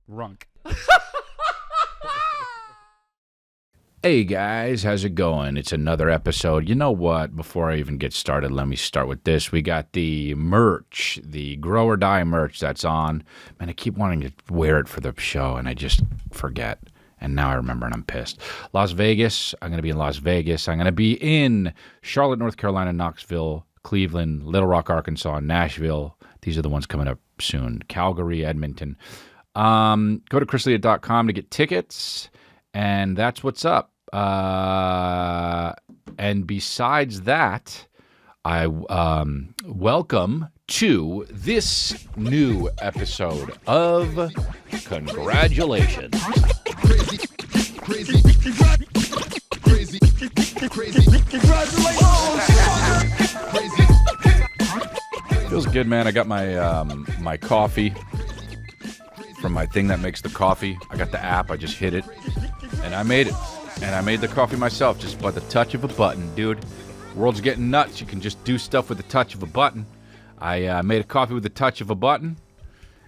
Runk. Hey guys, how's it going? It's another episode. You know what? Before I even get started, let me start with this. We got the merch, the Grow or Die merch that's on. Man, I keep wanting to wear it for the show, and I just forget. And now I remember, and I'm pissed. Las Vegas. I'm going to be in Las Vegas. I'm going to be in Charlotte, North Carolina, Knoxville, Cleveland, Little Rock, Arkansas, Nashville. These are the ones coming up soon. Calgary, Edmonton. Go to chrisleah.com to get tickets. And that's what's up. And besides that, I welcome to this new episode of Congratulations. Crazy. Feels good, man. I got my my coffee from my thing that makes the coffee. I got the app. I just hit it. And I made it. And I made the coffee myself just by the touch of a button. Dude, world's getting nuts. You can just do stuff with the touch of a button. I made a coffee with the touch of a button.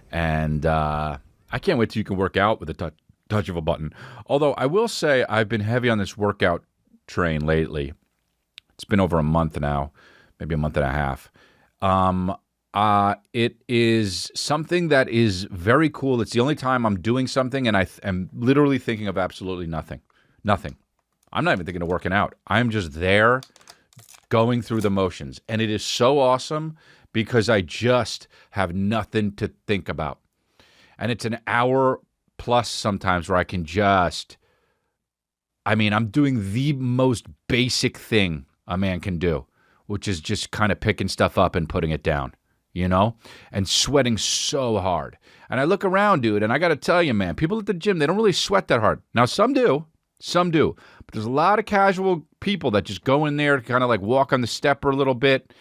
And I can't wait till you can work out with the touch of a button. Although I will say I've been heavy on this workout train lately. It's been over a month now. Maybe a month and a half. It is something that is very cool. It's the only time I'm doing something and I am literally thinking of absolutely nothing. Nothing. I'm not even thinking of working out. I'm just there going through the motions. And it is so awesome because I just have nothing to think about. And it's an hour plus sometimes where I can just, I'm doing the most basic thing a man can do, which is just kind of picking stuff up and putting it down. You know, and sweating so hard. And I look around, dude, and I got to tell you, man, people at the gym, they don't really sweat that hard. Now, some do. But there's a lot of casual people that just go in there to kind of like walk on the stepper a little bit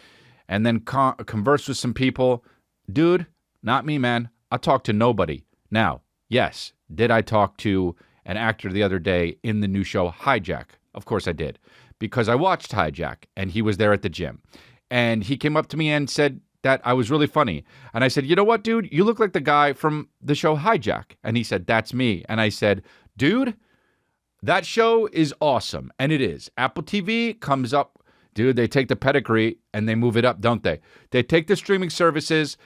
and then converse with some people. Dude, not me, man. I talk to nobody. Now, yes, did I talk to an actor the other day in the new show Hijack? Of course I did, because I watched Hijack, and he was there at the gym. And he came up to me and said that I was really funny. And I said, you know what, dude? You look like the guy from the show Hijack. And he said, that's me. And I said, dude, that show is awesome. And it is. Apple TV comes up. Dude, they take the pedigree and they move it up, don't they? They take the streaming services.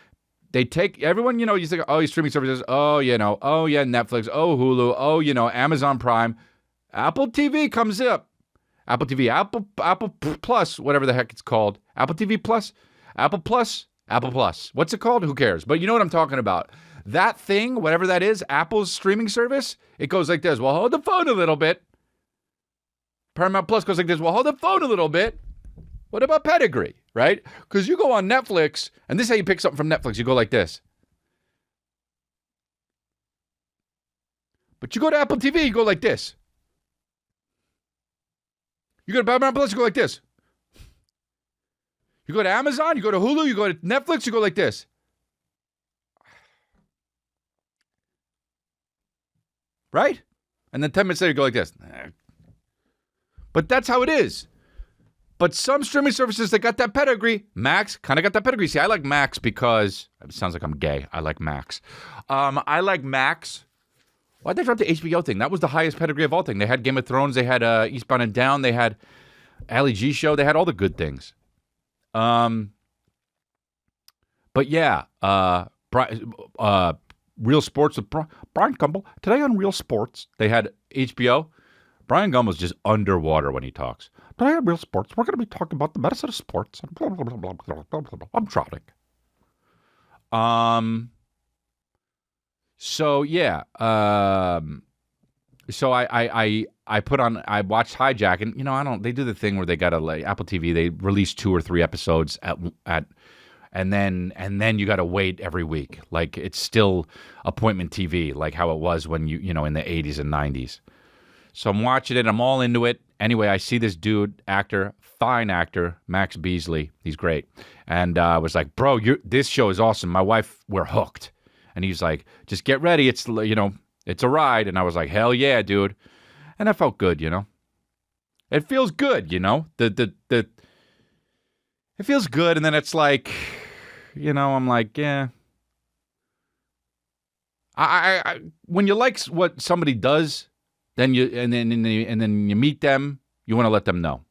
They take everyone, you think, oh, streaming services. Oh, oh, yeah, Netflix. Oh, Hulu. Oh, Amazon Prime. Apple TV comes up. Apple TV, Apple Plus, whatever the heck it's called. Apple TV Plus. Apple Plus. What's it called? Who cares? But you know what I'm talking about. That thing, whatever that is, Apple's streaming service, it goes like this. Well, hold the phone a little bit. Paramount Plus goes like this. Well, hold the phone a little bit. What about pedigree, right? Because you go on Netflix, and this is how you pick something from Netflix. You go like this. But you go to Apple TV, you go like this. You go to Paramount Plus, you go like this. You go to Amazon, you go to Hulu, you go to Netflix, you go like this. Right? And then 10 minutes later, you go like this. But that's how it is. But some streaming services that got that pedigree, Max kind of got that pedigree. See, I like Max because, it sounds like I'm gay. I like Max. I like Max. Why'd they drop the HBO thing? That was the highest pedigree of all things. They had Game of Thrones, they had Eastbound and Down, they had Ali G Show, they had all the good things. But yeah, Real Sports with Brian Gumbel. Today on Real Sports, they had HBO. Brian Gumbel's just underwater when he talks. Today on Real Sports, we're going to be talking about the medicine of sports. And blah, blah, blah, blah, blah, blah, blah. I'm drowning. So yeah. So I put on, I watched Hijack, and they do the thing where they got to like Apple TV, they release 2 or 3 episodes and then you got to wait every week. Like it's still appointment TV, like how it was when in the 80s and 90s. So I'm watching it, I'm all into it. Anyway, I see this dude, fine actor, Max Beasley. He's great. And I was like, bro, this show is awesome. My wife, we're hooked. And he's like, just get ready. It's a ride. And I was like, hell yeah, dude. And I felt good, It feels good, it feels good. And then it's like, I'm like, yeah. When you like what somebody does, then you meet them, you want to let them know,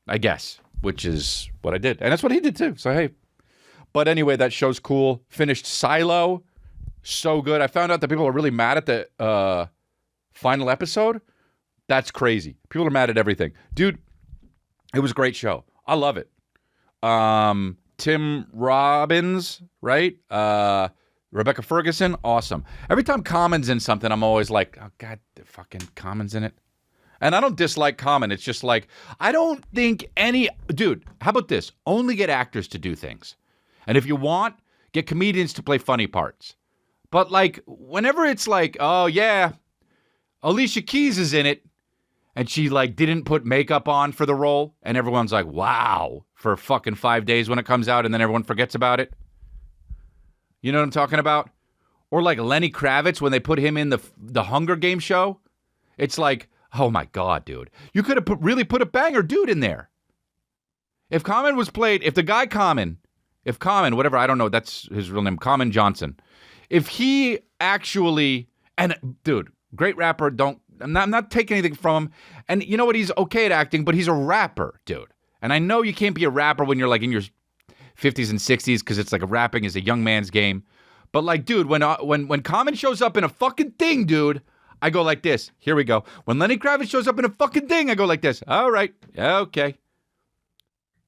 I guess, which is what I did. And that's what he did too. So, hey. But anyway, that show's cool. Finished Silo. So good. I found out that people are really mad at the final episode. That's crazy. People are mad at everything. Dude, it was a great show. I love it. Tim Robbins, right? Rebecca Ferguson, awesome. Every time Common's in something, I'm always like, oh, God, the fucking Common's in it. And I don't dislike Common. It's just like, I don't think dude, how about this? Only get actors to do things. And if you want, get comedians to play funny parts. But like, whenever it's like, oh yeah, Alicia Keys is in it, and she like didn't put makeup on for the role, and everyone's like, wow, for fucking 5 days when it comes out, and then everyone forgets about it. You know what I'm talking about? Or like Lenny Kravitz when they put him in the Hunger Games show. It's like, oh my God, dude. You could have really put a banger dude in there. If Common was played, if the guy Common, whatever, I don't know, that's his real name, Common Johnson. If he actually, and dude, great rapper, I'm not taking anything from him. And you know what? He's okay at acting, but he's a rapper, dude. And I know you can't be a rapper when you're like in your 50s and 60s because it's like rapping is a young man's game. But like, dude, when Common shows up in a fucking thing, dude, I go like this. Here we go. When Lenny Kravitz shows up in a fucking thing, I go like this. All right. Okay.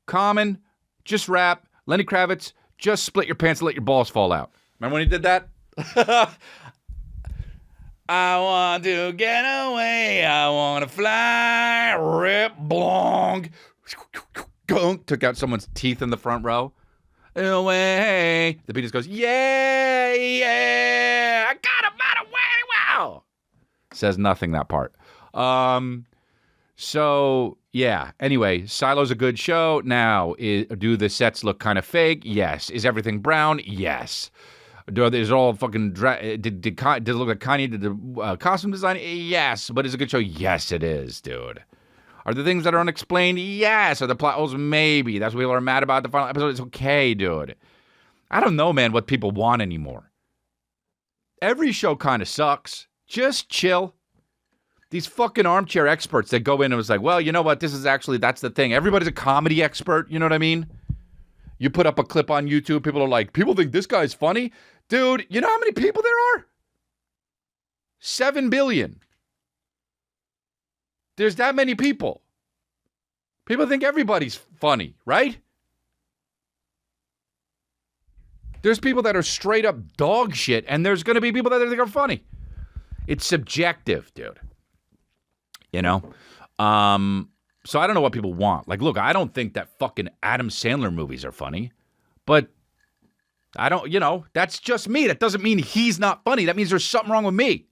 Common, just rap. Lenny Kravitz, just split your pants and let your balls fall out. Remember when he did that? I want to get away. I want to fly. Rip, blong. Took out someone's teeth in the front row. Away. The beat just goes, yeah, yeah. I got him out of way. Wow. Says nothing, that part. So, yeah. Anyway, Silo's a good show. Now, do the sets look kind of fake? Yes. Is everything brown? Yes. Is it all fucking... Did it look like Kanye did the costume design? Yes. But is it a good show? Yes, it is, dude. Are there things that are unexplained? Yes. Are the plot holes? Maybe. That's what people are mad about the final episode. It's okay, dude. I don't know, man, what people want anymore. Every show kind of sucks. Just chill. These fucking armchair experts that go in and was like, well, you know what? That's the thing. Everybody's a comedy expert. You know what I mean? You put up a clip on YouTube. People are like, people think this guy's funny. Dude, you know how many people there are? 7 billion. There's that many people. People think everybody's funny, right? There's people that are straight up dog shit, and there's going to be people that think are funny. It's subjective, dude. You know? So I don't know what people want. Like, look, I don't think that fucking Adam Sandler movies are funny, but I don't, that's just me. That doesn't mean he's not funny. That means there's something wrong with me.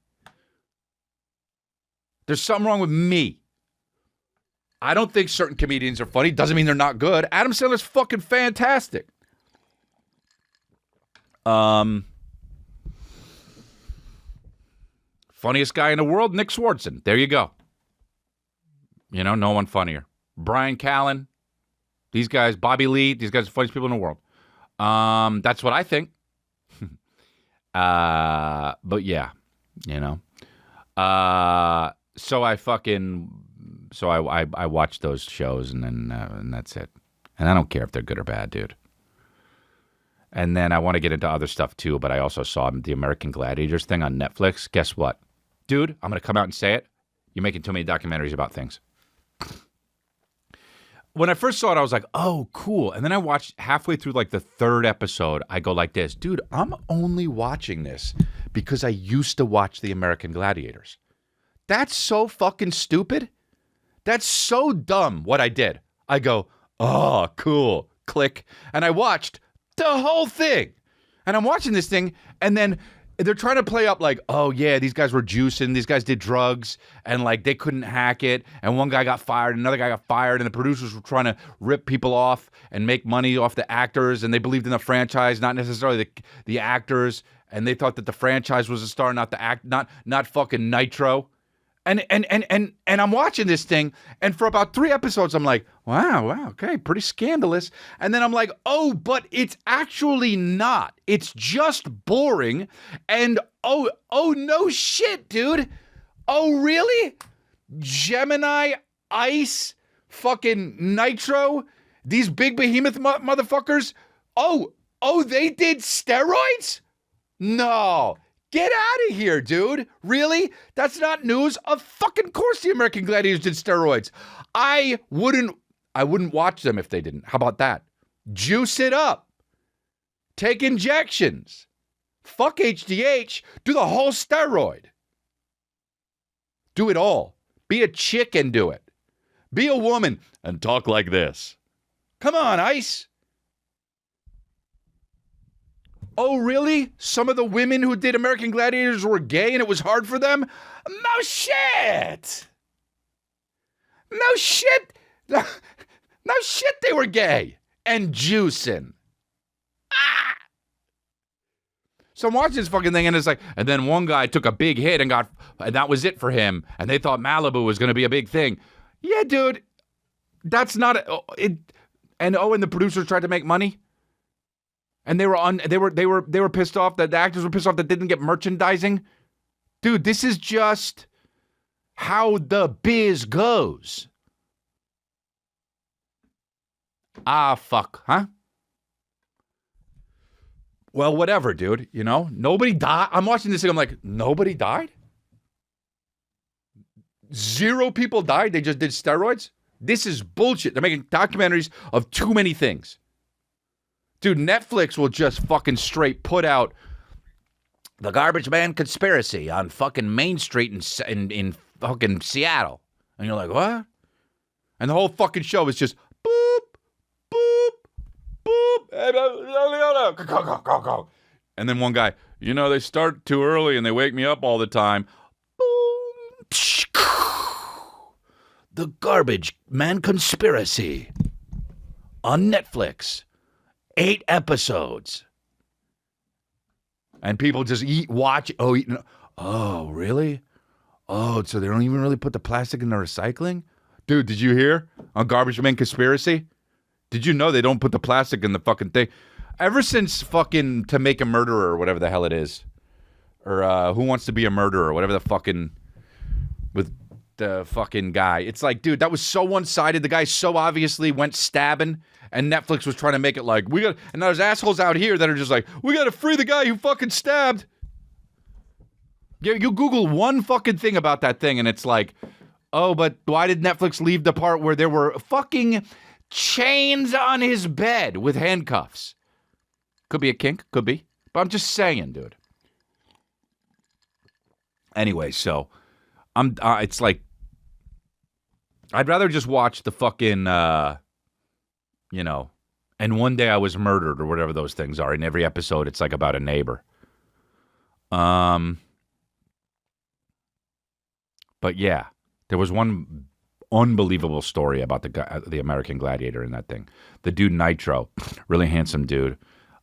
There's something wrong with me. I don't think certain comedians are funny. Doesn't mean they're not good. Adam Sandler's fucking fantastic. Funniest guy in the world, Nick Swardson. There you go. No one funnier. Brian Callen. These guys, Bobby Lee. These guys are the funniest people in the world. That's what I think. But yeah, So I watch those shows and that's it. And I don't care if they're good or bad, dude. And then I want to get into other stuff too, but I also saw the American Gladiators thing on Netflix. Guess what? Dude, I'm going to come out and say it. You're making too many documentaries about things. When I first saw it, I was like, oh, cool. And then I watched halfway through like the third episode. I go like this, dude, I'm only watching this because I used to watch the American Gladiators. That's so fucking stupid. That's so dumb what I did. I go, oh, cool. Click. And I watched the whole thing. And I'm watching this thing, and then they're trying to play up like, oh, yeah, these guys were juicing. These guys did drugs, and like they couldn't hack it. And one guy got fired, another guy got fired, and the producers were trying to rip people off and make money off the actors, and they believed in the franchise, not necessarily the actors. And they thought that the franchise was a star, not the not fucking Nitro. And I'm watching this thing, and for about 3 episodes, I'm like, wow, okay, pretty scandalous. And then I'm like, oh, but it's actually not. It's just boring. And oh, no shit, dude. Oh, really? Gemini, Ice, fucking Nitro, these big behemoth motherfuckers. Oh, they did steroids? No. Get out of here, dude. Really? That's not news? Of fucking course the American Gladiators did steroids. I wouldn't watch them if they didn't. How about that? Juice it up. Take injections. Fuck HDH. Do the whole steroid. Do it all. Be a chick and do it. Be a woman and talk like this. Come on, Ice. Oh, really? Some of the women who did American Gladiators were gay and it was hard for them? No shit! No shit! No shit they were gay and juicing. Ah! So I'm watching this fucking thing and it's like, and then one guy took a big hit and that was it for him. And they thought Malibu was going to be a big thing. Yeah, dude, that's not it. And the producers tried to make money. And they were pissed off that the actors were pissed off that they didn't get merchandising. Dude, this is just how the biz goes. Ah, fuck, huh? Well, whatever, dude. You know, nobody died. I'm watching this thing. I'm like, nobody died? 0 people died. They just did steroids? This is bullshit. They're making documentaries of too many things. Dude, Netflix will just fucking straight put out The Garbage Man Conspiracy on fucking Main Street in fucking Seattle. And you're like, what? And the whole fucking show is just boop, boop, boop. And then one guy, they start too early and they wake me up all the time. Boom. The Garbage Man Conspiracy on Netflix. 8 episodes. And people just watch. Oh, really? Oh, so they don't even really put the plastic in the recycling? Dude, did you hear on Garbage Man Conspiracy? Did you know they don't put the plastic in the fucking thing? Ever since fucking To Make a Murderer or whatever the hell it is. Or Who Wants to Be a Murderer, whatever the fucking, with the fucking guy. It's like, dude, that was so one-sided. The guy so obviously went stabbing. And Netflix was trying to make it like, and there's assholes out here that are just like, we got to free the guy who fucking stabbed. You Google one fucking thing about that thing and it's like, oh, but why did Netflix leave the part where there were fucking chains on his bed with handcuffs? Could be a kink, could be. But I'm just saying, dude. Anyway, so it's like, I'd rather just watch the fucking, and one day I was murdered or whatever those things are. In every episode, it's like about a neighbor. But yeah, there was one unbelievable story about the American Gladiator in that thing. The dude Nitro, really handsome dude.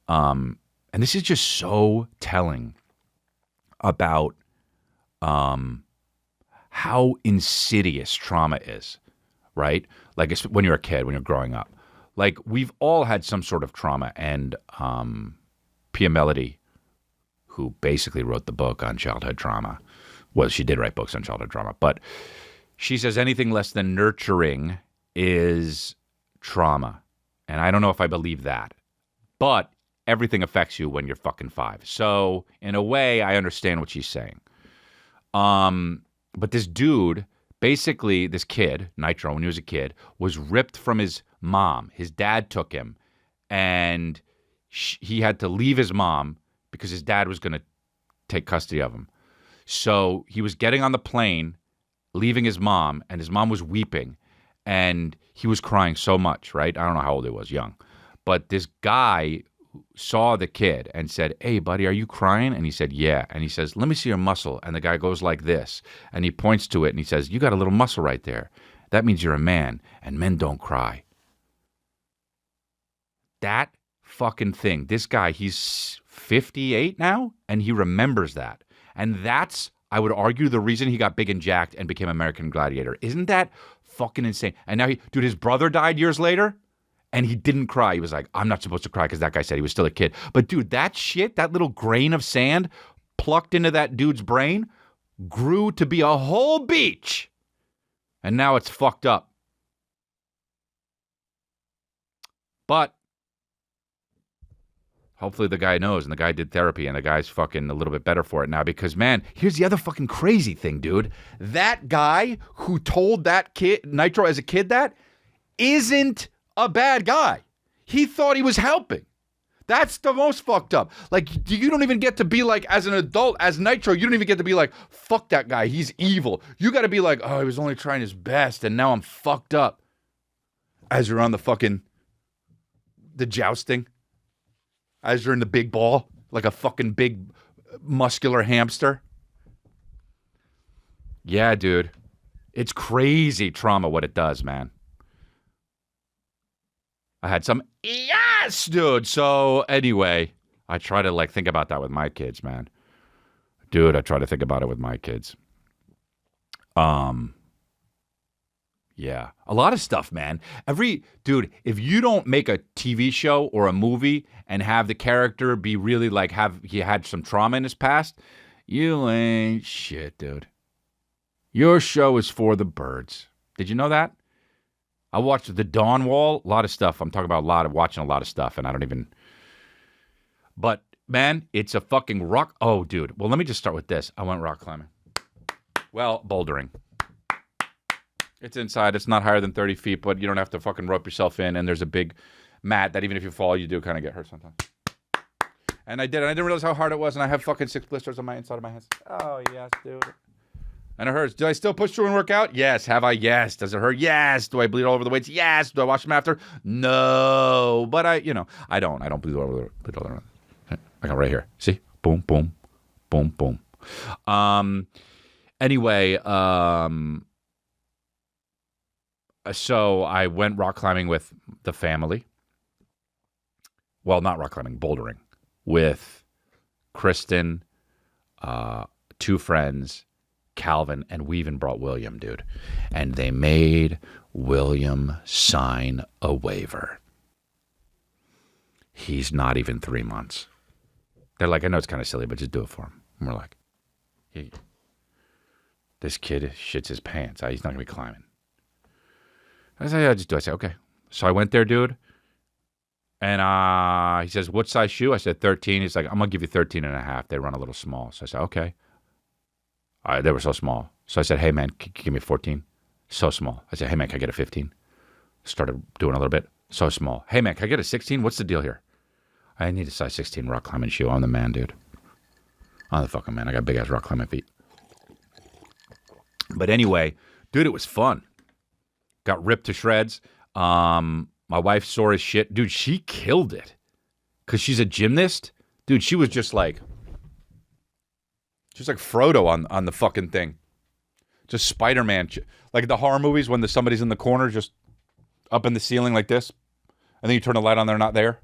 And this is just so telling about how insidious trauma is, right? Like when you're a kid, when you're growing up. Like, we've all had some sort of trauma, and Pia Melody, who basically wrote the book on childhood trauma, well, she did write books on childhood trauma, but she says anything less than nurturing is trauma. And I don't know if I believe that. But everything affects you when you're fucking 5. So, in a way, I understand what she's saying. But this dude, basically, this kid, Nitro, when he was a kid, was ripped from his mom. His dad took him, and he had to leave his mom because his dad was going to take custody of him. So he was getting on the plane, leaving his mom, and his mom was weeping, and he was crying so much, right? I don't know how old he was, young. But this guy saw the kid and said, "Hey, buddy, are you crying?" And he said, "Yeah." And he says, "Let me see your muscle." And the guy goes like this, and he points to it, and he says, "You got a little muscle right there. That means you're a man, and men don't cry." That fucking thing. This guy, he's 58 now, and he remembers that. And that's, I would argue the reason he got big and jacked and became American Gladiator. Isn't that fucking insane? And now dude, his brother died years later and he didn't cry. He was like, I'm not supposed to cry because that guy said he was still a kid. But dude, that shit, that little grain of sand plucked into that dude's brain grew to be a whole beach. And now it's fucked up. But hopefully the guy knows and the guy did therapy and the guy's fucking a little bit better for it now because, man, here's the other fucking crazy thing, dude. That guy who told that kid, Nitro as a kid, that isn't a bad guy. He thought he was helping. That's the most fucked up. Like, you don't even get to be like, as an adult, as Nitro, you don't even get to be like, fuck that guy, he's evil. You got to be like, oh, he was only trying his best and now I'm fucked up. As you're on the jousting. As you're in the big ball, like a fucking big muscular hamster. Yeah, dude. It's crazy trauma what it does, man. I had some, yes, dude. So anyway, I try to like think about that with my kids, man. Dude, I try to think about it with my kids. Yeah, a lot of stuff, man. Dude, if you don't make a TV show or a movie and have the character be really like he had some trauma in his past, you ain't shit, dude. Your show is for the birds. Did you know that? I watched The Dawn Wall, a lot of stuff. I'm talking about watching a lot of stuff, and I don't even. But man, it's a fucking rock. Oh, dude. Well, let me just start with this. I went rock climbing. Well, bouldering. It's inside. It's not higher than 30 feet, but you don't have to fucking rope yourself in. And there's a big mat that even if you fall, you do kind of get hurt sometimes. And I did. And I didn't realize how hard it was. And I have fucking 6 blisters on my inside of my hands. Oh, yes, dude. And it hurts. Do I still push through and work out? Yes. Have I? Yes. Does it hurt? Yes. Do I bleed all over the weights? Yes. Do I wash them after? No. But I don't. I don't bleed all over the I got right here. See? Boom, boom, boom, boom. Anyway, so I went rock climbing with the family. Well, not rock climbing, bouldering. With Kristen, 2 friends, Calvin, and we even brought William, dude. And they made William sign a waiver. He's not even 3 months. They're like, I know it's kind of silly, but just do it for him. And we're like, this kid shits his pants. He's not going to be climbing. I said, yeah, just do it. I said, okay. So I went there, dude. And he says, what size shoe? I said, 13. He's like, I'm going to give you 13 and a half. They run a little small. So I said, okay. They were so small. So I said, hey, man, can you give me a 14? So small. I said, hey, man, can I get a 15? Started doing a little bit. So small. Hey, man, can I get a 16? What's the deal here? I need a size 16 rock climbing shoe. I'm the man, dude. I'm the fucking man. I got big-ass rock climbing feet. But anyway, dude, it was fun. Got ripped to shreds. My wife saw his shit. Dude, she killed it. Because she's a gymnast. Dude, she was just like... She was like Frodo on the fucking thing. Just Spider-Man. Like the horror movies when somebody's in the corner just up in the ceiling like this. And then you turn the light on, they're not there.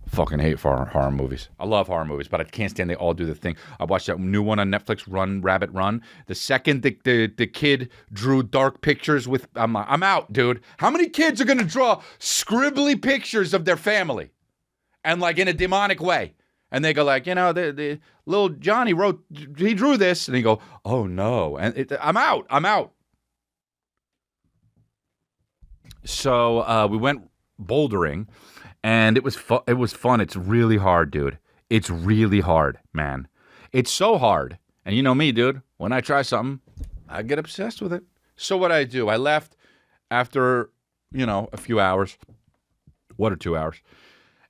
Fucking hate horror movies. I love horror movies, but I can't stand they all do the thing. I watched that new one on Netflix, Run, Rabbit, Run. The second the kid drew dark pictures with... I'm out, dude. How many kids are going to draw scribbly pictures of their family? And like in a demonic way. And they go like, the little Johnny he drew this. And he go, oh no. And I'm out. So we went bouldering. And it was fun. It's really hard, dude. It's really hard, man. It's so hard. And you know me, dude. When I try something, I get obsessed with it. So what I do, I left after, a few hours, 1 or 2 hours,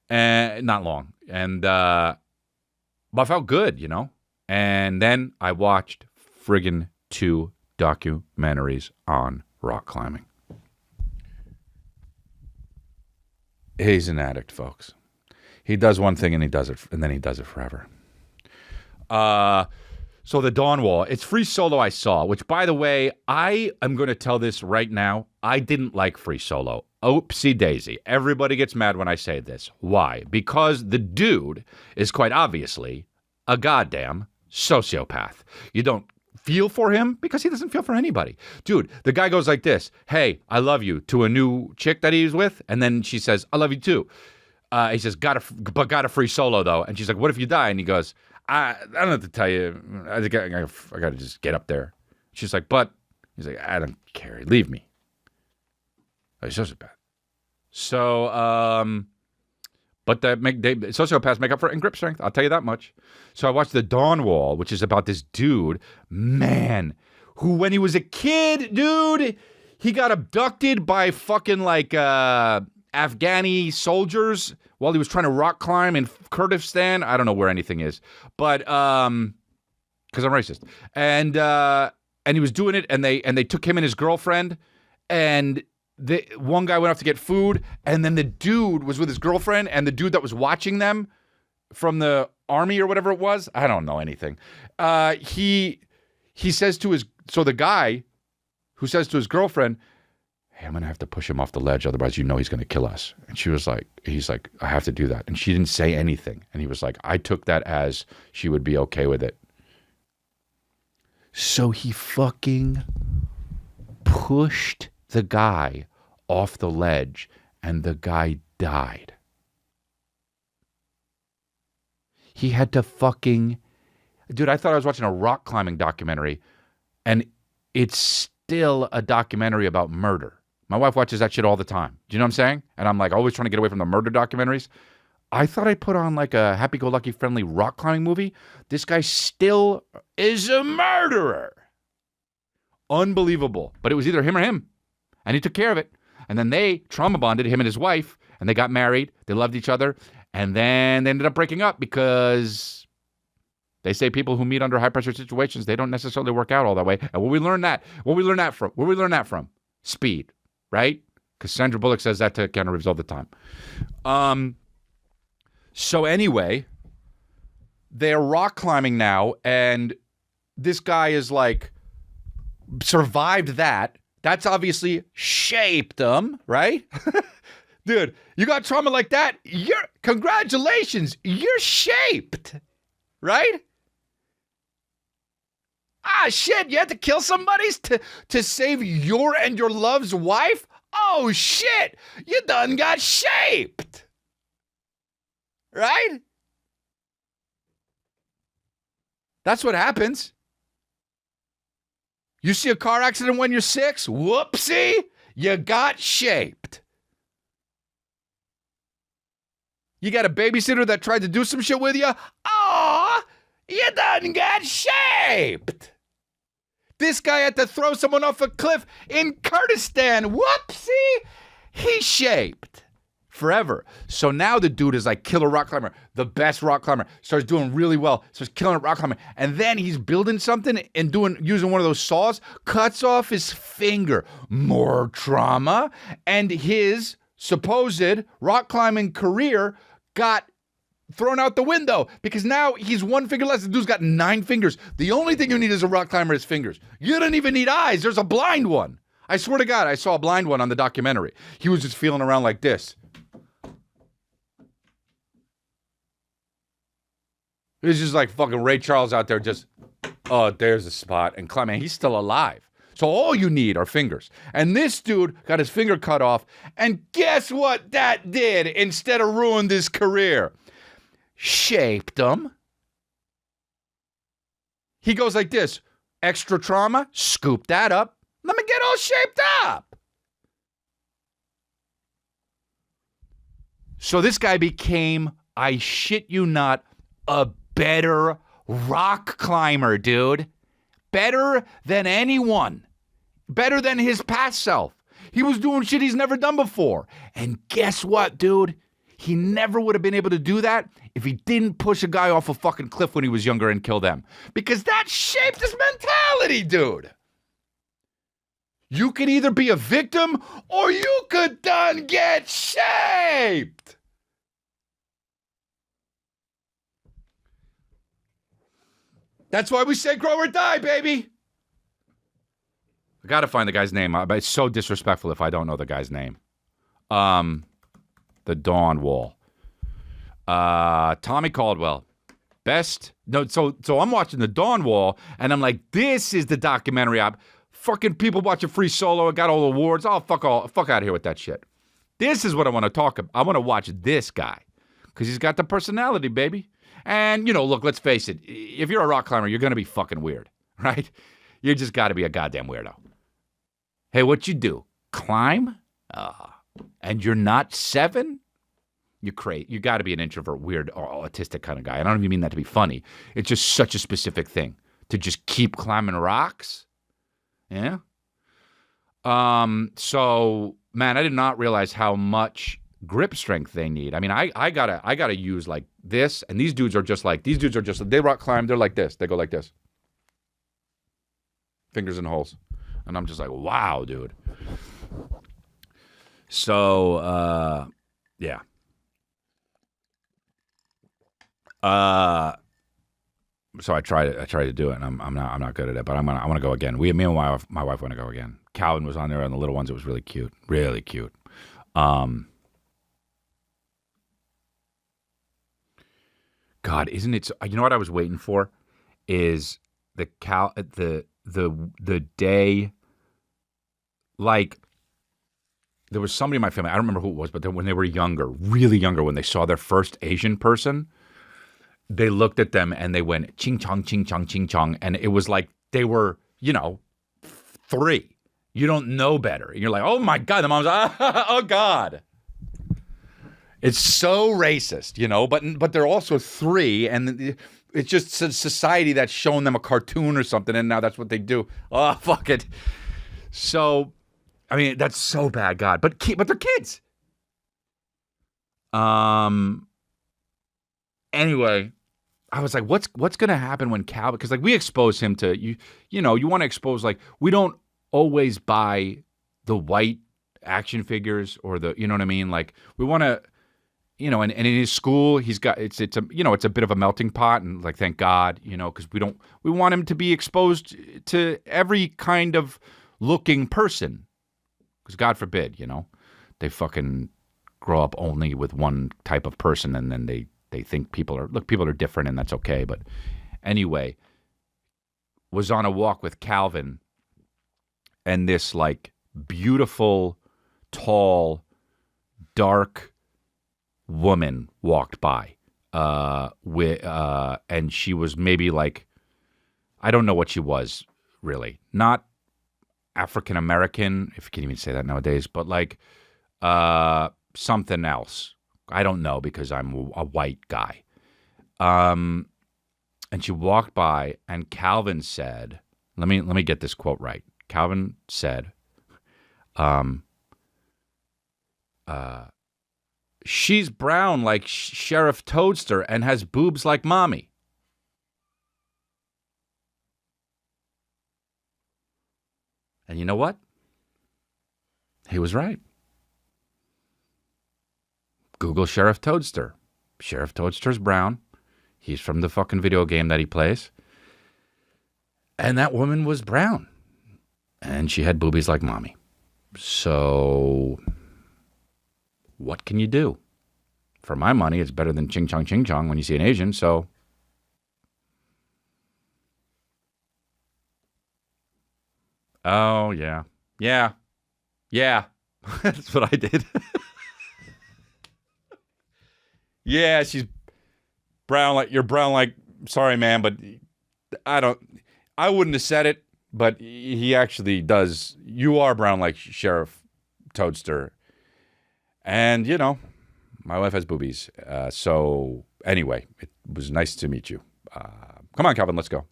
and not long. And but I felt good, And then I watched friggin' 2 documentaries on rock climbing. He's an addict, folks. He does one thing and then he does it forever. So the Dawn Wall, it's Free Solo I saw, which by the way, I am going to tell this right now. I didn't like Free Solo. Oopsie daisy. Everybody gets mad when I say this. Why? Because the dude is quite obviously a goddamn Sociopath. You don't feel for him because he doesn't feel for anybody. Dude, the guy goes like this. Hey, I love you to a new chick that he's with. And then she says, I love you too. He says, got a free solo though. And she's like, what if you die? And he goes, I don't know what to tell you. I got to just get up there. She's like, but he's like, I don't care. Leave me. He's sociopath. So, but sociopaths make up for it in grip strength. I'll tell you that much. So I watched The Dawn Wall, which is about this dude, man, who when he was a kid, dude, he got abducted by fucking like Afghani soldiers while he was trying to rock climb in Kurdistan. I don't know where anything is, but because I'm racist. And he was doing it, and they took him and his girlfriend, and one guy went off to get food, and then the dude was with his girlfriend, and the dude that was watching them from the army or whatever it was, I don't know anything. He says to the guy who says to his girlfriend, hey, I'm going to have to push him off the ledge, otherwise he's going to kill us. And he's like, I have to do that. And she didn't say anything. And he was like, I took that as she would be okay with it. So he fucking pushed the guy off the ledge, and the guy died. He had to fucking... Dude, I thought I was watching a rock climbing documentary, and it's still a documentary about murder. My wife watches that shit all the time. Do you know what I'm saying? And I'm like always trying to get away from the murder documentaries. I thought I'd put on like a happy-go-lucky friendly rock climbing movie. This guy still is a murderer. Unbelievable. But it was either him or him. And he took care of it. And then they trauma bonded, him and his wife, and they got married. They loved each other. And then they ended up breaking up because they say people who meet under high pressure situations, they don't necessarily work out all that way. And where we learn that from? Speed, right? Because Sandra Bullock says that to Keanu Reeves all the time. So anyway, they're rock climbing now, and this guy is like survived that. That's obviously shaped them, right? Dude, you got trauma like that, congratulations, you're shaped, right? Ah, shit, you had to kill somebody to save your and your love's wife? Oh, shit, you done got shaped, right? That's what happens. You see a car accident when you're 6? Whoopsie, you got shaped. You got a babysitter that tried to do some shit with you? Aw, you done got shaped. This guy had to throw someone off a cliff in Kurdistan. Whoopsie, he's shaped. Forever. So now the dude is like killer rock climber, the best rock climber, starts doing really well, starts killing rock climbing, and then he's building something and using one of those saws, cuts off his finger. More trauma, and his supposed rock climbing career got thrown out the window because now he's one finger less. The dude's got 9 fingers. The only thing you need as a rock climber is fingers. You don't even need eyes. There's a blind one. I swear to God, I saw a blind one on the documentary. He was just feeling around like this. It's just like fucking Ray Charles out there just, oh, there's a spot. And climbing, he's still alive. So all you need are fingers. And this dude got his finger cut off. And guess what that did instead of ruined his career? Shaped him. He goes like this. Extra trauma, scoop that up. Let me get all shaped up. So this guy became, I shit you not, a better rock climber, dude. Better than anyone. Better than his past self. He was doing shit he's never done before. And guess what, dude? He never would have been able to do that if he didn't push a guy off a fucking cliff when he was younger and kill them. Because that shaped his mentality, dude. You could either be a victim or you could done get shaped. That's why we say grow or die, baby. I gotta find the guy's name. It's so disrespectful if I don't know the guy's name. The Dawn Wall. Tommy Caldwell. best. No, so I'm watching the Dawn Wall, and I'm like, this is the documentary. Fucking people watching Free Solo. I got all the awards. Oh, fuck out of here with that shit. This is what I want to talk about. I want to watch this guy because he's got the personality, baby. And, look, let's face it. If you're a rock climber, you're going to be fucking weird, right? You just got to be a goddamn weirdo. Hey, what you do? Climb? And you're not 7? You're crazy. You got to be an introvert, weird, or autistic kind of guy. I don't even mean that to be funny. It's just such a specific thing to just keep climbing rocks. Yeah. So, man, I did not realize how much grip strength they need. I mean, I gotta use like this, and these dudes are just they rock climb. They're like this. They go like this, fingers in holes, and I'm just like, wow, dude. So, yeah. So I tried to do it, and I'm not good at it, but I want to go again. Me and my wife want to go again. Calvin was on there, and the little ones. It was really cute, really cute. God, isn't it? You know what I was waiting for is the day. Like, there was somebody in my family. I don't remember who it was, but when they were younger, really younger, when they saw their first Asian person, they looked at them and they went ching chong, ching chong, ching chong, and it was like they were, 3. You don't know better. And you're like, oh my God, the mom's oh God. It's so racist, but they're also 3, and it's just a society that's showing them a cartoon or something, and now that's what they do. Oh, fuck it. So, I mean, that's so bad, God. But they're kids. Anyway, I was like, what's going to happen when Calvin, because like we expose him to, you want to expose, like, we don't always buy the white action figures or the, you know what I mean? Like, we want to, and in his school, he's got, it's a it's a bit of a melting pot, and like, thank God, because we want him to be exposed to every kind of looking person, because God forbid, they fucking grow up only with one type of person, and then they think people are different, and that's okay. But anyway, was on a walk with Calvin, and this like beautiful, tall, dark woman walked by, and she was maybe like, I don't know what she was really, not African American, if you can even say that nowadays, but like something else. I don't know, because I'm a white guy. And she walked by, and Calvin said, let me get this quote right. Calvin said, she's brown like Sheriff Toadster and has boobs like mommy. And you know what? He was right. Google Sheriff Toadster. Sheriff Toadster's brown. He's from the fucking video game that he plays. And that woman was brown. And she had boobies like mommy. So, what can you do? For my money, it's better than ching chong when you see an Asian, so. Oh, yeah. Yeah. Yeah. That's what I did. Yeah, she's brown like, you're brown like, sorry, man, but I wouldn't have said it, but he actually does. You are brown like Sheriff Toadster. And, my wife has boobies. So, anyway, it was nice to meet you. Come on, Calvin, let's go.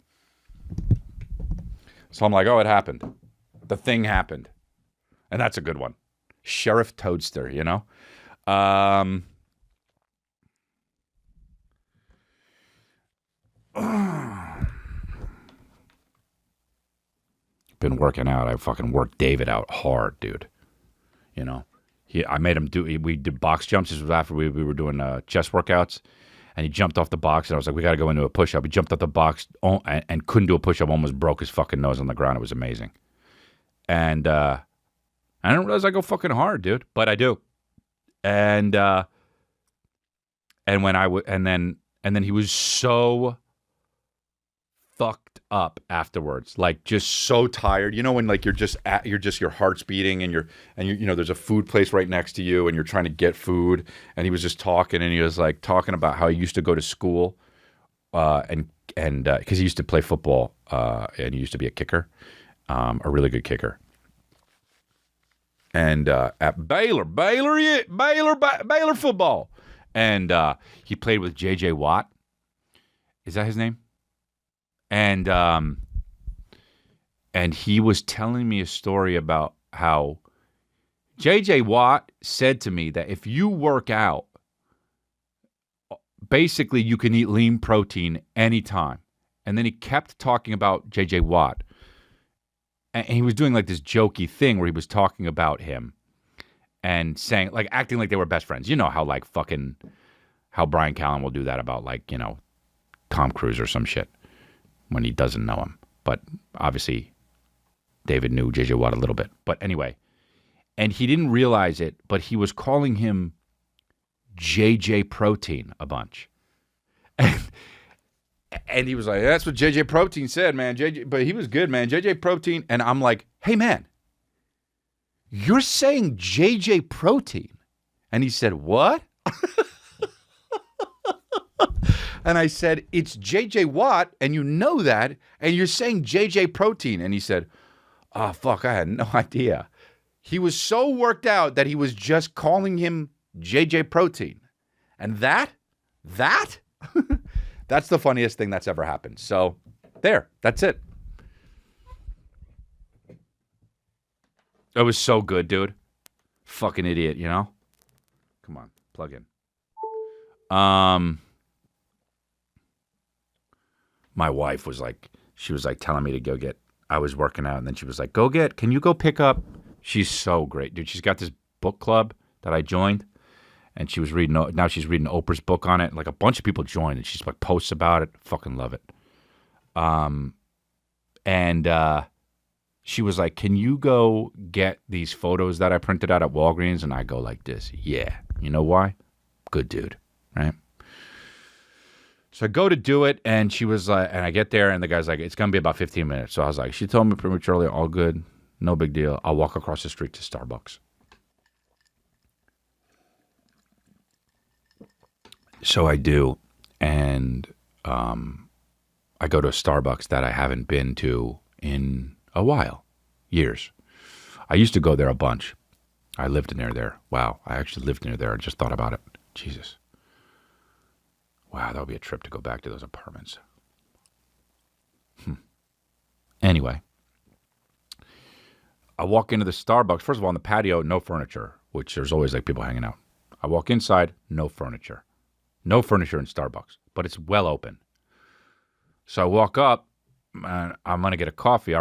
So I'm like, oh, it happened. The thing happened. And that's a good one. Sheriff Toadster, Been working out. I fucking worked David out hard, dude. I made him we did box jumps. This was after we were doing chest workouts, and he jumped off the box, and I was like, we got to go into a push-up. He jumped off the box and couldn't do a push-up, almost broke his fucking nose on the ground. It was amazing. And I didn't realize I go fucking hard, dude, but I do. And when And then he was so fucked up afterwards, like just so tired. You know when like your heart's beating and there's a food place right next to you and you're trying to get food, and he was just talking, and he was like talking about how he used to go to school and because he used to play football and he used to be a kicker, a really good kicker. And at Baylor football, and he played with J.J. Watt. Is that his name? And he was telling me a story about how J.J. Watt said to me that if you work out, basically you can eat lean protein anytime. And then he kept talking about J.J. Watt. And he was doing like this jokey thing where he was talking about him and saying, like, acting like they were best friends. You know how like fucking, how Brian Callen will do that about like, you know, Tom Cruise or some shit when he doesn't know him. But obviously David knew J.J. Watt a little bit. But anyway, and he didn't realize it, but he was calling him J.J. Protein a bunch. And he was like, that's what J.J. Protein said, man. But he was good, man. J.J. Protein. And I'm like, hey, man, you're saying J.J. Protein? And he said, what? And I said, it's J.J. Watt, and you know that, and you're saying J.J. Protein. And he said, oh, fuck, I had no idea. He was so worked out that he was just calling him J.J. Protein. And that? That's the funniest thing that's ever happened. So, that's it. It was so good, dude. Fucking idiot, you know? Come on, plug in. My wife was like, she was like telling me to go get, I was working out, and then she was like, can you go pick up? She's so great, dude. She's got this book club that I joined, and she was reading, now she's reading Oprah's book on it. Like a bunch of people joined, and she's like posts about it. Fucking love it. And she was like, can you go get these photos that I printed out at Walgreens? And I go like this, yeah. You know why? Good dude, right? So I go to do it, and she was like, and I get there, and the guy's like, it's going to be about 15 minutes. So I was like, she told me prematurely, all good, no big deal. I'll walk across the street to Starbucks. So I do, and I go to a Starbucks that I haven't been to in a while, years. I used to go there a bunch. I lived near there. Wow, I actually lived near there. I just thought about it. Jesus. Wow, that would be a trip to go back to those apartments. Anyway, I walk into the Starbucks. First of all, on the patio, no furniture, which there's always like people hanging out. I walk inside, no furniture. No furniture in Starbucks, but it's well open. So I walk up, and I'm going to get a coffee. I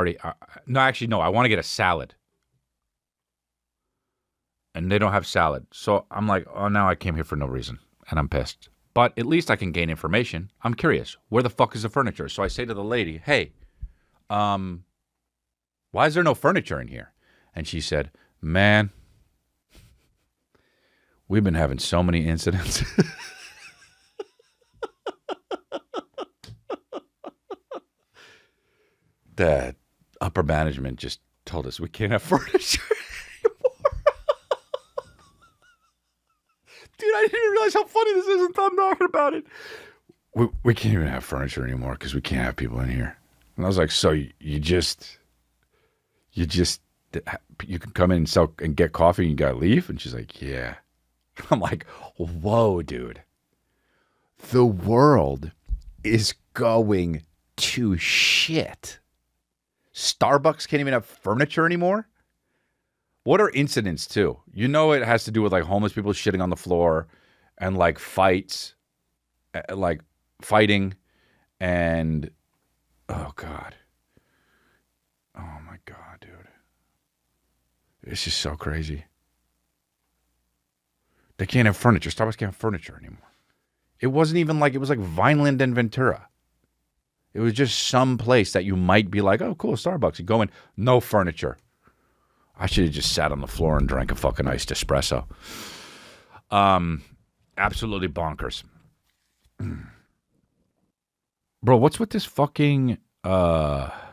want to get a salad. And they don't have salad. So I'm like, oh, now I came here for no reason, and I'm pissed. But at least I can gain information. I'm curious. Where the fuck is the furniture? So I say to the lady, hey, why is there no furniture in here? And she said, man, we've been having so many incidents. That upper management just told us we can't have furniture anymore. Dude, I didn't realize how funny this is until I'm talking about it. We can't even have furniture anymore because we can't have people in here. And I was like, so you can come in and sell and get coffee and you gotta leave? And she's like, yeah. I'm like, whoa, dude. The world is going to shit. Starbucks can't even have furniture anymore? What are incidents too? You know it has to do with like homeless people shitting on the floor and like fights, like fighting and oh God. Oh my God, dude. It's just so crazy. They can't have furniture. Starbucks can't have furniture anymore. It wasn't even like, it was like Vineland and Ventura. It was just some place that you might be like, oh, cool, Starbucks. You go in, no furniture. I should have just sat on the floor and drank a fucking iced espresso. Absolutely bonkers. Bro, what's with this fucking Elon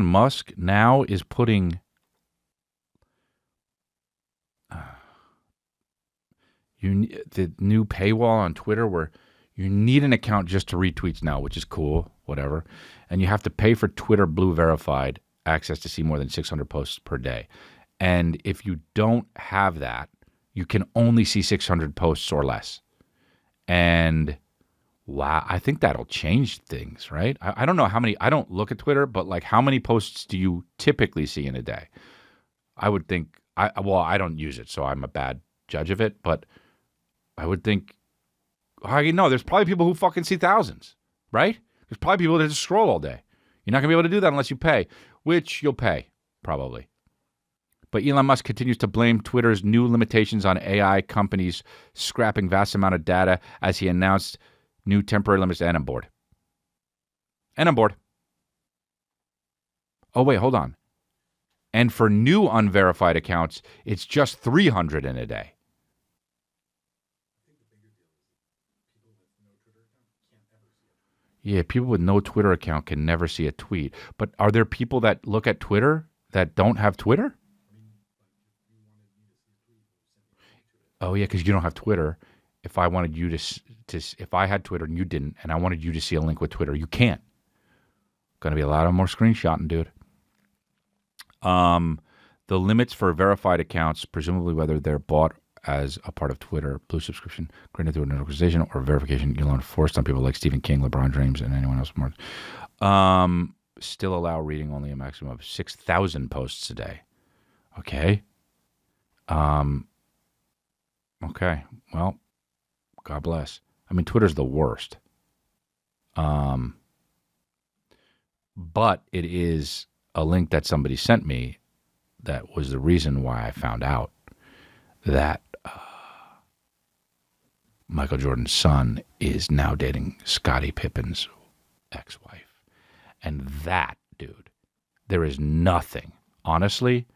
Musk now is putting the new paywall on Twitter where you need an account just to read tweets now, which is cool, whatever. And you have to pay for Twitter Blue Verified access to see more than 600 posts per day. And if you don't have that, you can only see 600 posts or less. And wow, I think that'll change things, right? I don't know how many, I don't look at Twitter, but like how many posts do you typically see in a day? I would think, I don't use it, so I'm a bad judge of it, but I would think, there's probably people who fucking see thousands, right? There's probably people that just scroll all day. You're not going to be able to do that unless you pay, which you'll pay, probably. But Elon Musk continues to blame Twitter's new limitations on AI companies scrapping vast amount of data as he announced new temporary limits. And I'm bored. Oh, wait, hold on. And for new unverified accounts, it's just 300 in a day. Yeah, people with no Twitter account can never see a tweet. But are there people that look at Twitter that don't have Twitter? Oh, yeah, because you don't have Twitter. If I wanted you to, if I had Twitter and you didn't, and I wanted you to see a link with Twitter, you can't. Going to be a lot of more screenshotting, dude. The limits for verified accounts, presumably whether they're bought as a part of Twitter, Blue subscription, granted through an organization or verification, Elon forced on people like Stephen King, LeBron James, and anyone else more. Still allow reading only a maximum of 6,000 posts a day. Okay. Okay. Well, God bless. I mean, Twitter's the worst. But it is a link that somebody sent me that was the reason why I found out that Michael Jordan's son is now dating Scottie Pippen's ex-wife. And that, dude, there is nothing, honestly,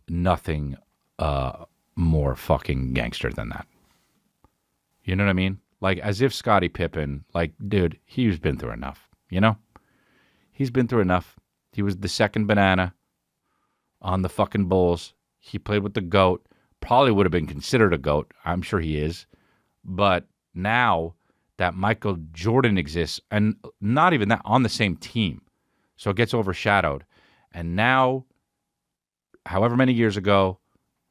nothing more fucking gangster than that. You know what I mean? Like, as if Scottie Pippen, like, dude, he's been through enough, you know? He's been through enough. He was the second banana on the fucking Bulls. He played with the GOAT. Probably would have been considered a GOAT. I'm sure he is. But now that Michael Jordan exists, and not even that, on the same team, so it gets overshadowed. And now, however many years ago,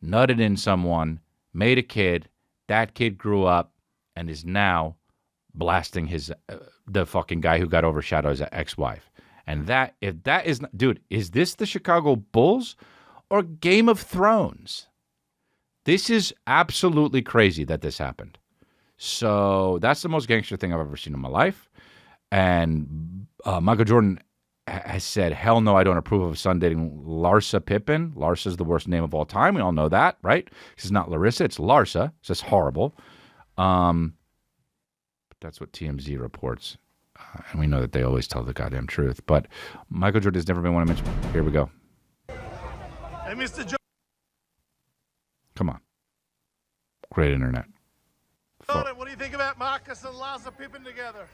nutted in someone, made a kid, that kid grew up, and is now blasting the fucking guy who got overshadowed as an ex-wife. And that, if that is, dude, is this the Chicago Bulls or Game of Thrones? This is absolutely crazy that this happened. So that's the most gangster thing I've ever seen in my life. And Michael Jordan has said, hell no, I don't approve of a son dating Larsa Pippen. Larsa's the worst name of all time. We all know that, right? This is not Larissa, it's Larsa. It's just horrible. But that's what TMZ reports. And we know that they always tell the goddamn truth. But Michael Jordan has never been one to mention. Here we go. Hey, Mr. Jordan, Come on. Great internet. what do you think about Marcus and Larsa Pippen together?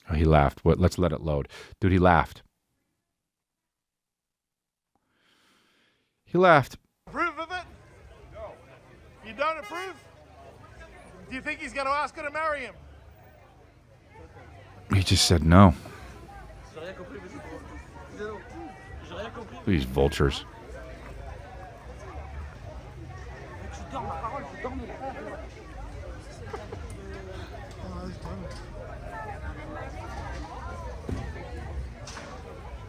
Oh, he laughed. Let's let it load. Dude, he laughed. He laughed. Approve of it? No. You don't approve? Do you think he's going to ask her to marry him? He just said no. These vultures.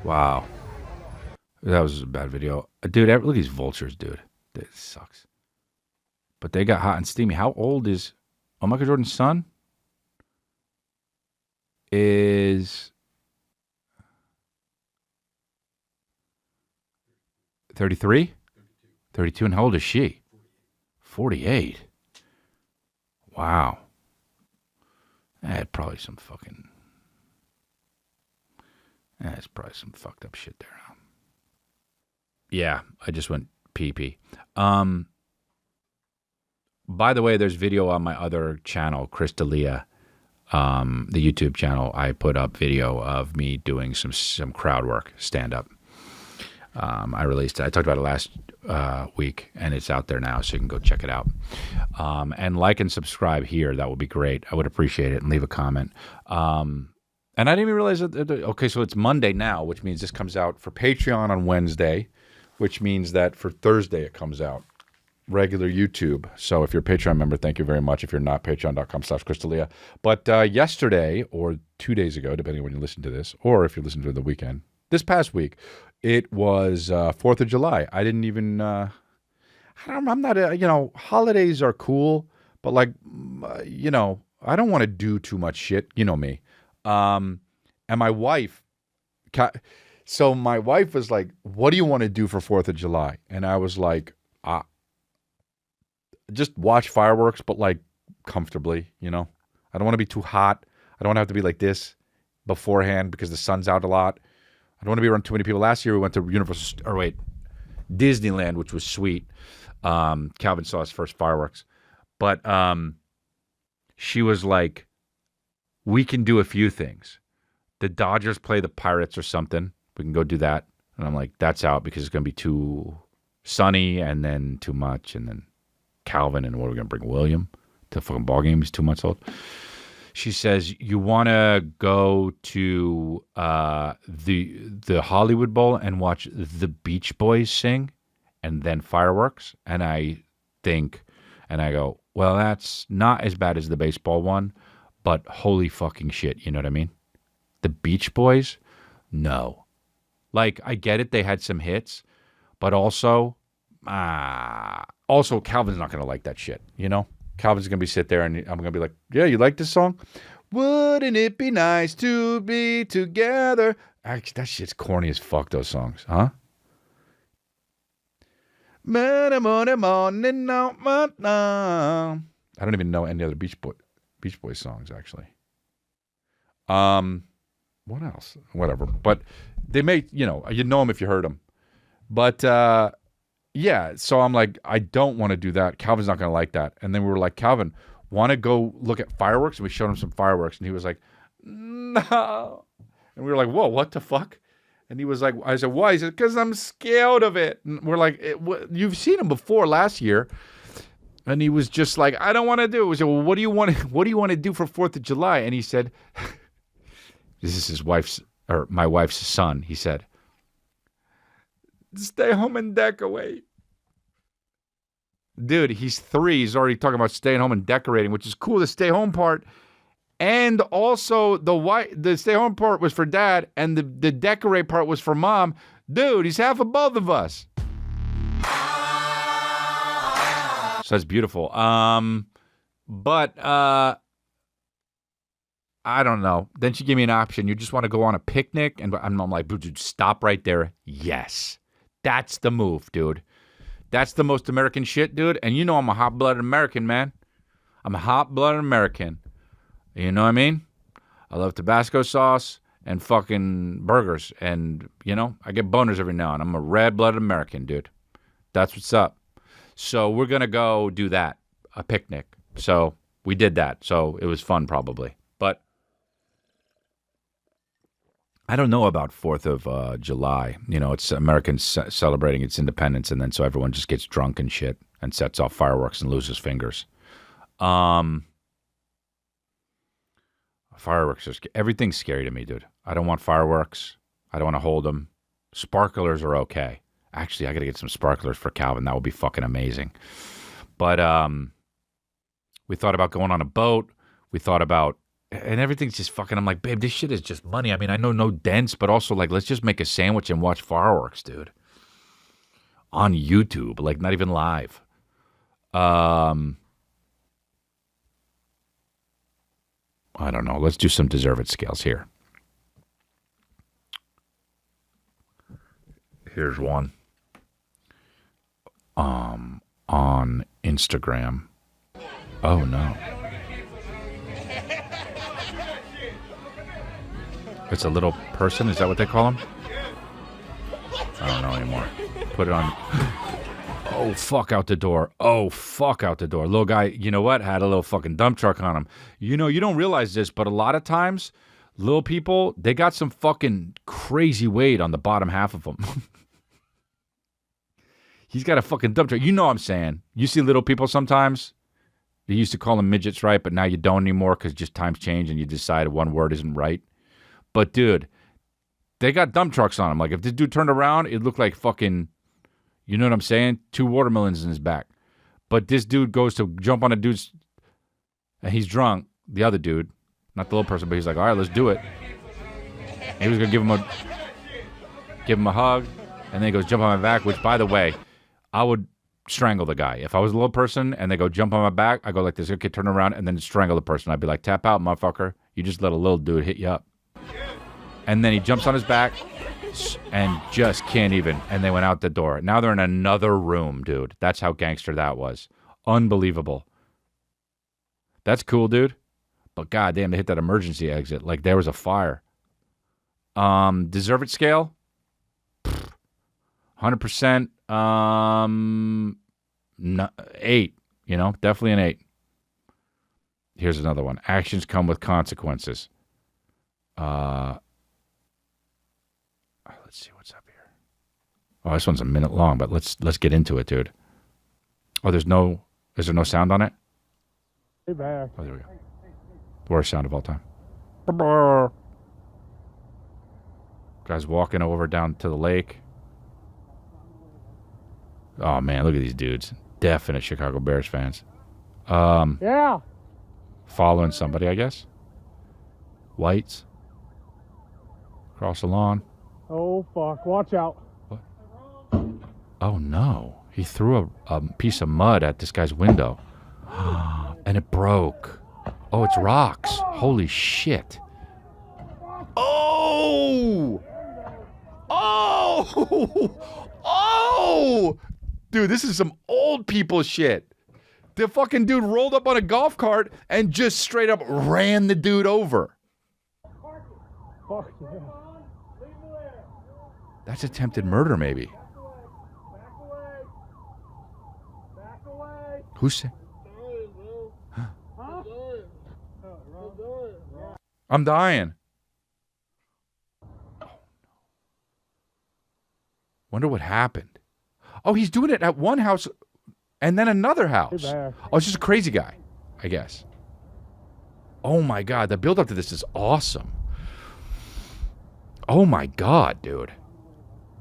Wow. That was a bad video. Dude, look at these vultures, dude. This sucks. But they got hot and steamy. How old is Michael Jordan's son? Is 33? 32. And how old is she? 48. Wow. That's probably some fucking... That's probably some fucked up shit there. Yeah, I just went pee-pee. by the way, there's video on my other channel, Chris D'Elia, the YouTube channel. I put up video of me doing some crowd work, stand up. I released it. I talked about it last week, and it's out there now, so you can go check it out. And like and subscribe here. That would be great. I would appreciate it. And leave a comment. And I didn't even realize that. Okay, so it's Monday now, which means this comes out for Patreon on Wednesday, which means that for Thursday it comes out. Regular YouTube. So if you're a Patreon member, thank you very much. If you're not, patreon.com/Chris D'Elia. But yesterday, or 2 days ago, depending on when you listen to this, or if you're listening to it the weekend, this past week, it was 4th of July. I didn't even, I'm not, holidays are cool, but like, I don't want to do too much shit. You know me. And my wife, so my wife was like, what do you want to do for 4th of July? And I was like, just watch fireworks, but like comfortably, I don't want to be too hot. I don't want to have to be like this beforehand because the sun's out a lot. I don't want to be around too many people. Last year we went to Disneyland, which was sweet. Calvin saw his first fireworks. But she was like, we can do a few things. The Dodgers play the Pirates or something. We can go do that. And I'm like, that's out because it's going to be too sunny and then too much. And then Calvin, and what are we going to bring William to the fucking ball game? He's 2 months old. She says, you want to go to the Hollywood Bowl and watch the Beach Boys sing and then fireworks? And I go, well, that's not as bad as the baseball one, but holy fucking shit, you know what I mean? The Beach Boys? No. Like, I get it, they had some hits, but also Calvin's not going to like that shit, Calvin's going to be sit there and I'm going to be like, yeah, you like this song? Wouldn't it be nice to be together? Actually, that shit's corny as fuck, those songs, huh? I don't even know any other Beach Boys songs, actually. What else? Whatever. But they may, you'd know them if you heard them. But, yeah, so I'm like, I don't want to do that. Calvin's not going to like that. And then we were like, Calvin, want to go look at fireworks? And we showed him some fireworks. And he was like, no. And we were like, whoa, what the fuck? And he was like, I said, why? He said, because I'm scared of it. And we're like, you've seen him before last year. And he was just like, I don't want to do it. We said, well, what do you want to do for 4th of July? And he said, this is my wife's son. He said, stay home and decorate. Dude, he's 3. He's already talking about staying home and decorating, which is cool. The stay home part, and also the stay home part was for Dad, and the decorate part was for Mom. Dude, he's half of both of us. So that's beautiful. But I don't know. Then she gave me an option. You just want to go on a picnic, and I'm like, dude, stop right there. Yes, that's the move, dude. That's the most American shit, dude. And I'm a hot-blooded American, man. I'm a hot-blooded American. You know what I mean? I love Tabasco sauce and fucking burgers. And, I get boners every now and then. I'm a red-blooded American, dude. That's what's up. So we're going to go do that, a picnic. So we did that. So it was fun, probably. But I don't know about 4th of July. It's Americans celebrating its independence, and then so everyone just gets drunk and shit and sets off fireworks and loses fingers. Fireworks everything's scary to me, dude. I don't want fireworks. I don't want to hold them. Sparklers are okay. Actually, I got to get some sparklers for Calvin. That would be fucking amazing. But we thought about going on a boat. We thought about... And everything's just fucking, I'm like, babe, this shit is just money. I mean, I know no dents, but also, like, let's just make a sandwich and watch fireworks, dude. On YouTube, like, not even live. I don't know. Let's do some deserved scales here. Here's one. On Instagram. Oh, no. It's a little person? Is that what they call them? I don't know anymore. Put it on. Oh, fuck out the door. Oh, fuck out the door. Little guy, you know what? Had a little fucking dump truck on him. You know, you don't realize this, but a lot of times, little people, they got some fucking crazy weight on the bottom half of them. He's got a fucking dump truck. You know what I'm saying. You see little people sometimes. They used to call them midgets, right? But now you don't anymore because just times change and you decide one word isn't right. But, dude, they got dump trucks on them. Like, if this dude turned around, it looked like fucking... You know what I'm saying? 2 watermelons in his back. But this dude goes to jump on a dude's... And he's drunk. The other dude. Not the little person, but he's like, all right, let's do it. And he was going to give him a hug. And then he goes, jump on my back. Which, by the way, I would strangle the guy. If I was a little person and they go, jump on my back, I go like this. Okay, turn around and then strangle the person. I'd be like, tap out, motherfucker. You just let a little dude hit you up. And then he jumps on his back. And just can't even. And they went out the door. Now they're in another room, dude. That's how gangster that was. Unbelievable. That's cool, dude. But goddamn, they hit that emergency exit like there was a fire. Deserve it scale? 100%. 8. You know, definitely an 8. Here's another one. Actions come with consequences. Let's see what's up here. Oh, this one's a minute long, but let's get into it, dude. Oh, is there no sound on it? Hey, back. Oh, there we go. Worst sound of all time. Guy's walking over down to the lake. Oh man, look at these dudes. Definite Chicago Bears fans. Yeah. Following somebody, I guess. Whites. Across the lawn. Oh, fuck. Watch out. What? Oh, no. He threw a piece of mud at this guy's window. And it broke. Oh, it's rocks. Holy shit. Oh! Oh! Oh! Dude, this is some old people shit. The fucking dude rolled up on a golf cart and just straight up ran the dude over. Fuck yeah. That's attempted murder, maybe. Back away. Who's saying? I'm dying. Oh, no. Wonder what happened. Oh, he's doing it at one house and then another house. Oh, it's just a crazy guy, I guess. Oh, my God. The build-up to this is awesome. Oh, my God, dude.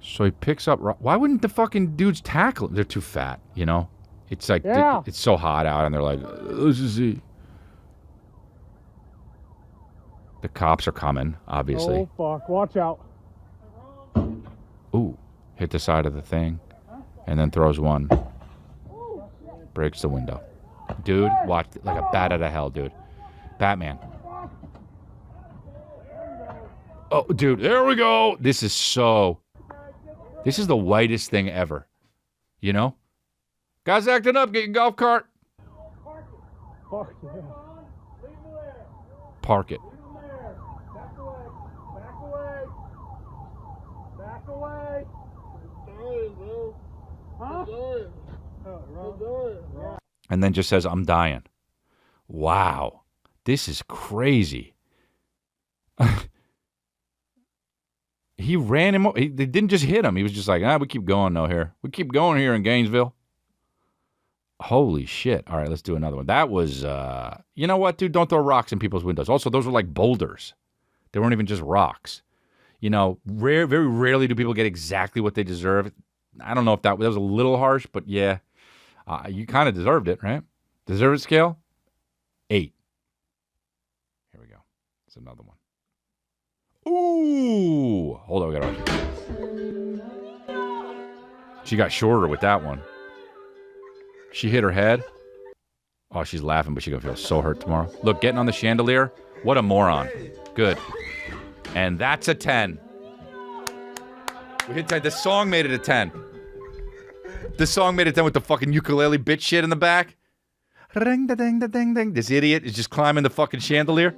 So he picks up... Why wouldn't the fucking dudes tackle him? They're too fat, you know? It's like... Yeah. It's so hot out, and they're like... This is it. The cops are coming, obviously. Oh, fuck. Watch out. Ooh. Hit the side of the thing. And then throws one. Breaks the window. Dude, watch... Like a bat out of hell, dude. Batman. Oh, dude. There we go. This is so... This is the whitest thing ever. You know? Guys acting up, get your golf cart. Fuck yeah. Park it. Back away. Back away. Back away. Huh? And then just says, I'm dying. Wow. This is crazy. He ran him. They didn't just hit him. He was just like, we keep going though here. We keep going here in Gainesville. Holy shit. All right, let's do another one. That was, you know what, dude? Don't throw rocks in people's windows. Also, those were like boulders. They weren't even just rocks. You know, very rarely do people get exactly what they deserve. I don't know if that was a little harsh, but yeah, you kind of deserved it, right? Deserve it scale? 8. Here we go. It's another one. Ooh! Hold on, we got She got shorter with that one. She hit her head. Oh, she's laughing, but she's going to feel so hurt tomorrow. Look, getting on the chandelier. What a moron. Good. And that's a 10. We hit 10. The song made it a 10. The song made it 10 with the fucking ukulele bitch shit in the back. Ring da ding da ding ding. This idiot is just climbing the fucking chandelier.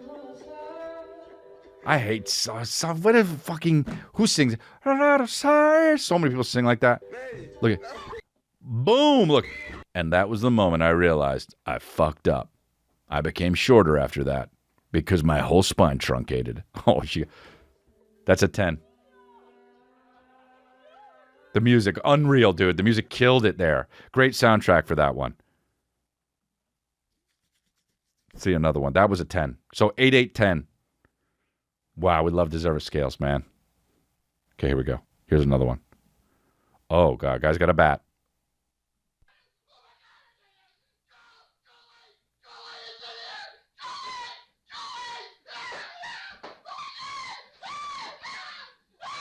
I hate what a fucking who sings. So many people sing like that. Look at Boom, look. And that was the moment I realized I fucked up. I became shorter after that because my whole spine truncated. Oh, that's a 10. The music, unreal, dude. The music killed it there. Great soundtrack for that one. See another one. That was a 10. So 8, 8, 10. Wow, we love deserved scales, man. Okay, here we go. Here's another one. Oh, God. Guy's got a bat.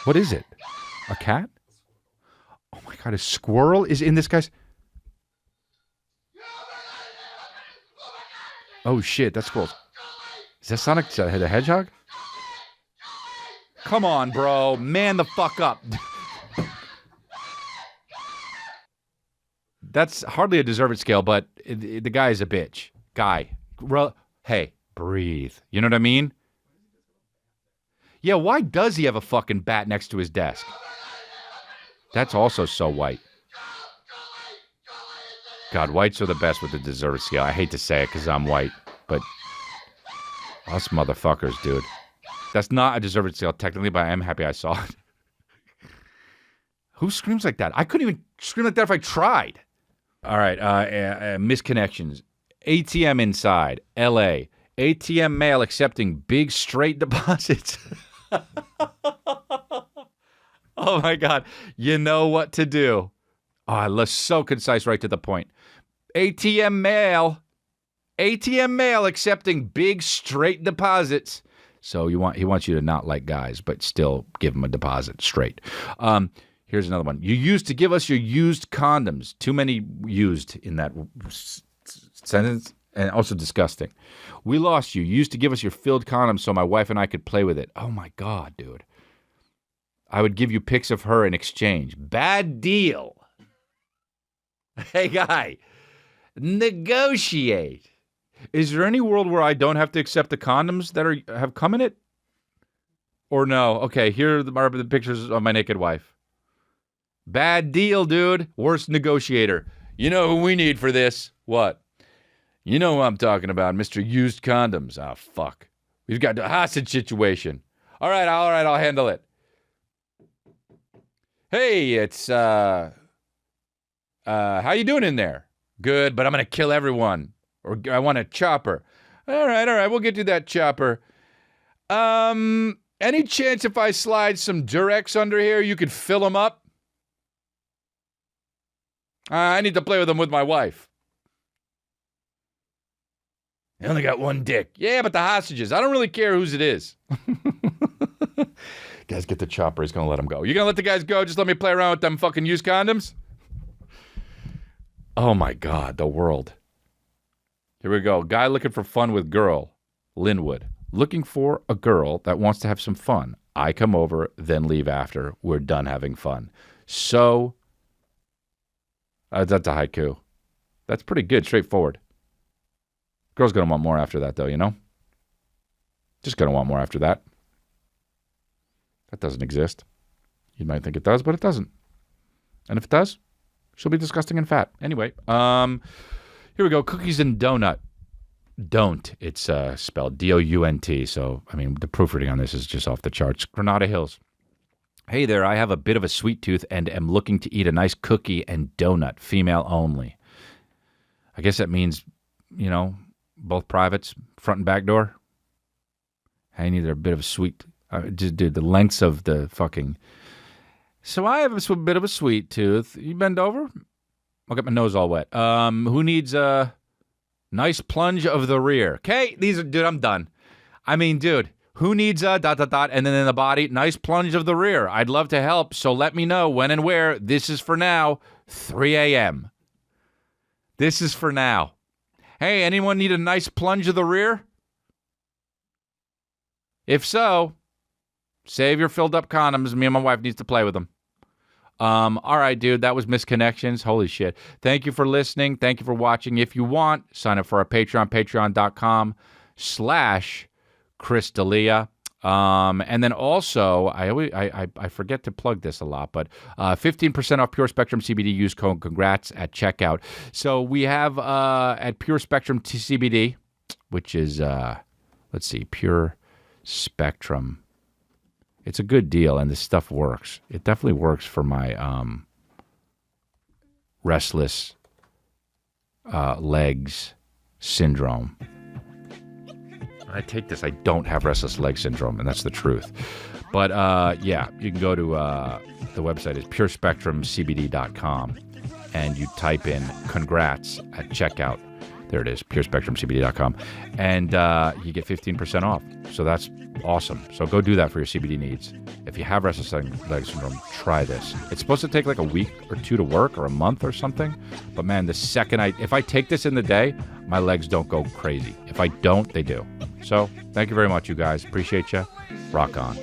What is it? A cat? Oh, my God. A squirrel is in this guy's... Oh, shit. That's squirrels. Is that Sonic the Hedgehog? Come on, bro. Man the fuck up. That's hardly a deserved scale, but the guy is a bitch. Guy. Hey, breathe. You know what I mean? Yeah, why does he have a fucking bat next to his desk? That's also so white. God, whites are the best with the deserved scale. I hate to say it because I'm white, but us motherfuckers, dude. That's not a deserved scale technically, but I am happy I saw it. Who screams like that? I couldn't even scream like that if I tried. All right, misconnections. ATM inside, L.A. ATM male accepting big straight deposits. Oh, my God. You know what to do. Oh, so concise, right to the point. ATM male accepting big straight deposits. So he wants you to not like guys, but still give him a deposit straight. Here's another one. You used to give us your used condoms. Too many used in that sentence, and also disgusting. We lost you. You used to give us your filled condoms so my wife and I could play with it. Oh, my God, dude. I would give you pics of her in exchange. Bad deal. Hey, guy. Negotiate. Is there any world where I don't have to accept the condoms that have come in it? Or no? Okay, here are the pictures of my naked wife. Bad deal, dude. Worst negotiator. You know who we need for this? What? You know who I'm talking about, Mr. Used Condoms. Ah, fuck. We've got a hostage situation. All right, I'll handle it. Hey, it's, how you doing in there? Good, but I'm going to kill everyone. Or I want a chopper. All right, we'll get you that chopper. Any chance if I slide some Durex under here, you could fill them up? I need to play with them with my wife. I only got one dick. Yeah, but the hostages. I don't really care whose it is. Guys, get the chopper. He's going to let him go. You going to let the guys go? Just let me play around with them fucking used condoms? Oh, my God. The world. Here we go. Guy looking for fun with girl. Linwood. Looking for a girl that wants to have some fun. I come over, then leave after. We're done having fun. So, that's a haiku. That's pretty good. Straightforward. Girl's going to want more after that, though, you know? Just going to want more after that. That doesn't exist. You might think it does, but it doesn't. And if it does, she'll be disgusting and fat. Anyway, here we go. Cookies and donut. Don't. It's spelled D-O-U-N-T. So, I mean, the proofreading on this is just off the charts. Granada Hills. Hey there, I have a bit of a sweet tooth and am looking to eat a nice cookie and donut, female only. I guess that means, you know, both privates, front and back door. I need a bit of a sweet... dude, the lengths of the fucking... So I have a bit of a sweet tooth. You bend over? I'll get my nose all wet. Who needs a nice plunge of the rear? Okay, dude, I'm done. I mean, dude, who needs a ... and then in the body, nice plunge of the rear. I'd love to help, so let me know when and where. This is for now, 3 a.m. This is for now. Hey, anyone need a nice plunge of the rear? If so, save your filled up condoms. Me and my wife needs to play with them. All right, dude, that was Misconnections. Holy shit. Thank you for listening. Thank you for watching. If you want, sign up for our Patreon, patreon.com/Chris D'Elia. And then also, I forget to plug this a lot, but 15% off Pure Spectrum CBD. Use code congrats at checkout. So we have at Pure Spectrum CBD, which is let's see, Pure Spectrum. It's a good deal, and this stuff works. It definitely works for my restless legs syndrome. When I take this, I don't have restless leg syndrome, and that's the truth. But yeah, you can go to the website is purespectrumcbd.com, and you type in congrats at checkout. There it is, purespectrumcbd.com, and you get 15% off. So that's awesome. So go do that for your CBD needs. If you have restless leg syndrome, try this. It's supposed to take like a week or two to work, or a month or something. But man, the second if I take this in the day, my legs don't go crazy. If I don't, they do. So thank you very much, you guys. Appreciate you. Rock on.